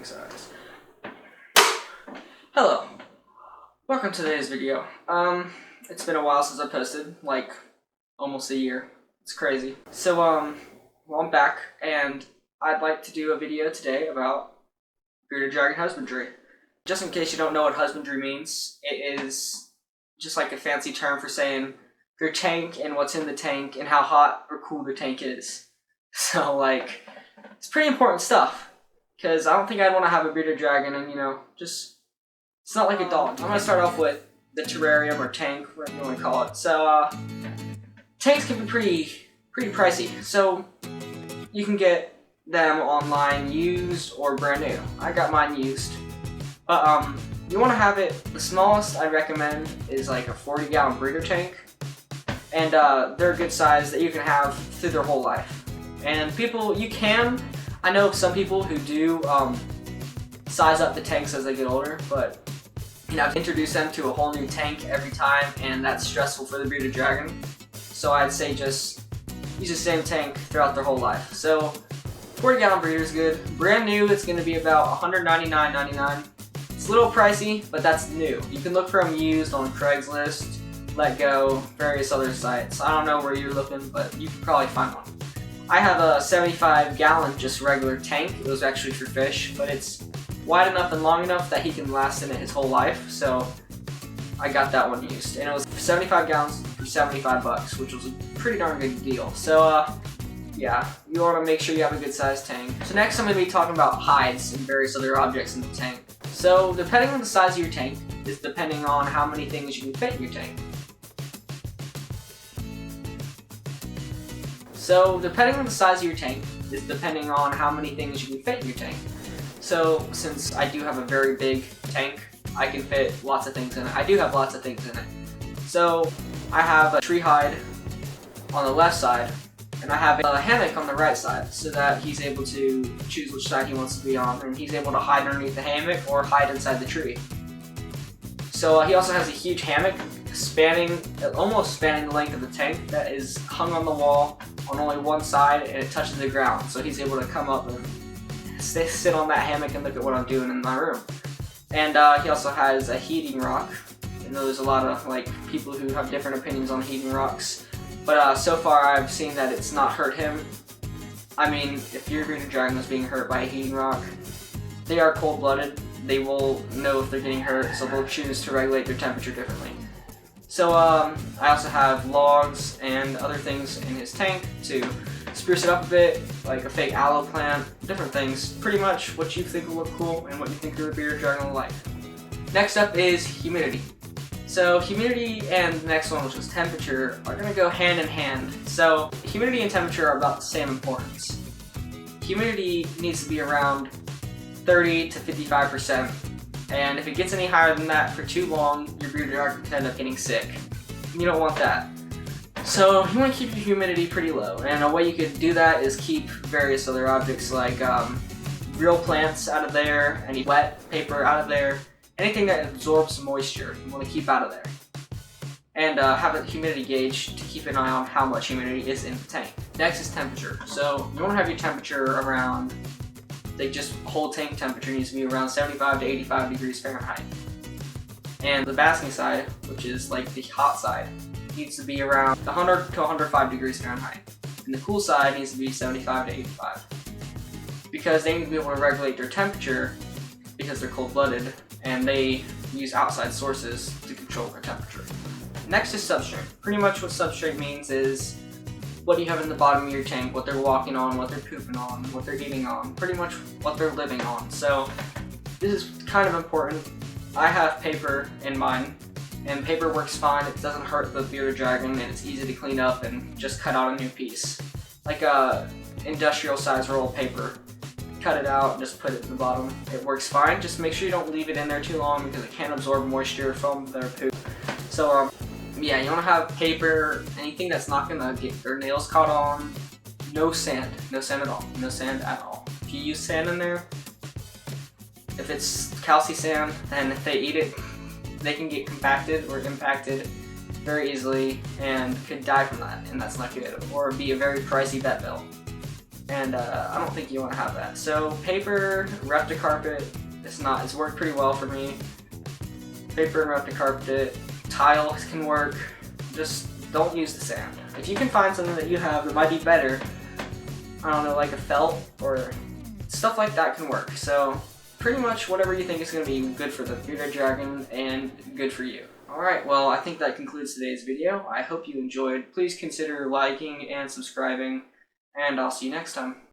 big size. Hello, welcome to today's video. It's been a while since I posted, like almost a year. It's crazy. So well, I'm back, and I'd like to do a video today about bearded dragon husbandry. Just in case you don't know what husbandry means, it is just like a fancy term for saying your tank and what's in the tank and how hot or cool the tank is. So like, it's pretty important stuff, because I don't think I'd want to have a bearded dragon and, you know, just, it's not like a dog. I'm going to start off with the terrarium or tank, whatever you want to call it. So tanks can be pretty pricey, so you can get them online used or brand new. I got mine used, but you want to have it, the smallest I recommend is like a 40-gallon breeder tank, and they're a good size that you can have through their whole life. And people, I know some people who do size up the tanks as they get older, but you know, introduce them to a whole new tank every time, and that's stressful for the bearded dragon. So I'd say just use the same tank throughout their whole life. So 40-gallon breeder is good. Brand new, it's going to be about $199.99. It's a little pricey, but that's new. You can look for them used on Craigslist, Let Go, various other sites. I don't know where you're looking, but you can probably find one. I have a 75-gallon just regular tank. It was actually for fish, but it's wide enough and long enough that he can last in it his whole life, so I got that one used. And it was 75 gallons for 75 bucks, which was a pretty darn good deal. So yeah, you want to make sure you have a good sized tank. So next I'm going to be talking about hides and various other objects in the tank. So depending on the size of your tank is depending on how many things you can fit in your tank. So depending on the size of your tank is depending on how many things you can fit in your tank. So since I do have a very big tank, I can fit lots of things in it. I do have lots of things in it. So I have a tree hide on the left side, and I have a hammock on the right side, so that he's able to choose which side he wants to be on, and he's able to hide underneath the hammock or hide inside the tree. So he also has a huge hammock almost spanning the length of the tank that is hung on the wall on only one side, and it touches the ground. So he's able to come up and sit on that hammock and look at what I'm doing in my room. And he also has a heating rock. I know there's a lot of like people who have different opinions on heating rocks, but so far I've seen that it's not hurt him. I mean, if your bearded dragon is being hurt by a heating rock, they are cold-blooded. They will know if they're getting hurt, so they'll choose to regulate their temperature differently. So I also have logs and other things in his tank to spruce it up a bit, like a fake aloe plant, different things. Pretty much what you think will look cool and what you think your bearded dragon will like. Next up is humidity. So humidity and the next one, which is temperature, are going to go hand in hand. So humidity and temperature are about the same importance. Humidity needs to be around 30 to 55%. And if it gets any higher than that for too long, your bearded dragon can end up getting sick. You don't want that. So you want to keep your humidity pretty low, and a way you could do that is keep various other objects like real plants out of there, any wet paper out of there, anything that absorbs moisture you want to keep out of there. And have a humidity gauge to keep an eye on how much humidity is in the tank. Next is temperature. So you want to have your temperature around, like just whole tank temperature needs to be around 75 to 85 degrees Fahrenheit. And the basking side, which is like the hot side, needs to be around 100 to 105 degrees Fahrenheit. And the cool side needs to be 75 to 85. Because they need to be able to regulate their temperature because they're cold-blooded, and they use outside sources to control their temperature. Next is substrate. Pretty much what substrate means is what you have in the bottom of your tank, what they're walking on, what they're pooping on, what they're eating on, pretty much what they're living on. So this is kind of important. I have paper in mine, and paper works fine. It doesn't hurt the bearded dragon, and it's easy to clean up and just cut out a new piece. Like a industrial size roll of paper. Cut it out and just put it in the bottom. It works fine. Just make sure you don't leave it in there too long because it can absorb moisture from their poop. So yeah, you want to have paper, anything that's not gonna get their nails caught on. No sand at all. No sand at all. If you use sand in there, if it's calci sand, then if they eat it, they can get compacted or impacted very easily and could die from that, and that's not good, or be a very pricey vet bill. and I don't think you want to have that. So paper, carpet, it's worked pretty well for me. Paper and carpet, tiles can work, just don't use the sand. If you can find something that you have that might be better, I don't know, like a felt or stuff like that can work. So pretty much whatever you think is going to be good for the bearded dragon and good for you. Alright, well I think that concludes today's video. I hope you enjoyed. Please consider liking and subscribing, and I'll see you next time.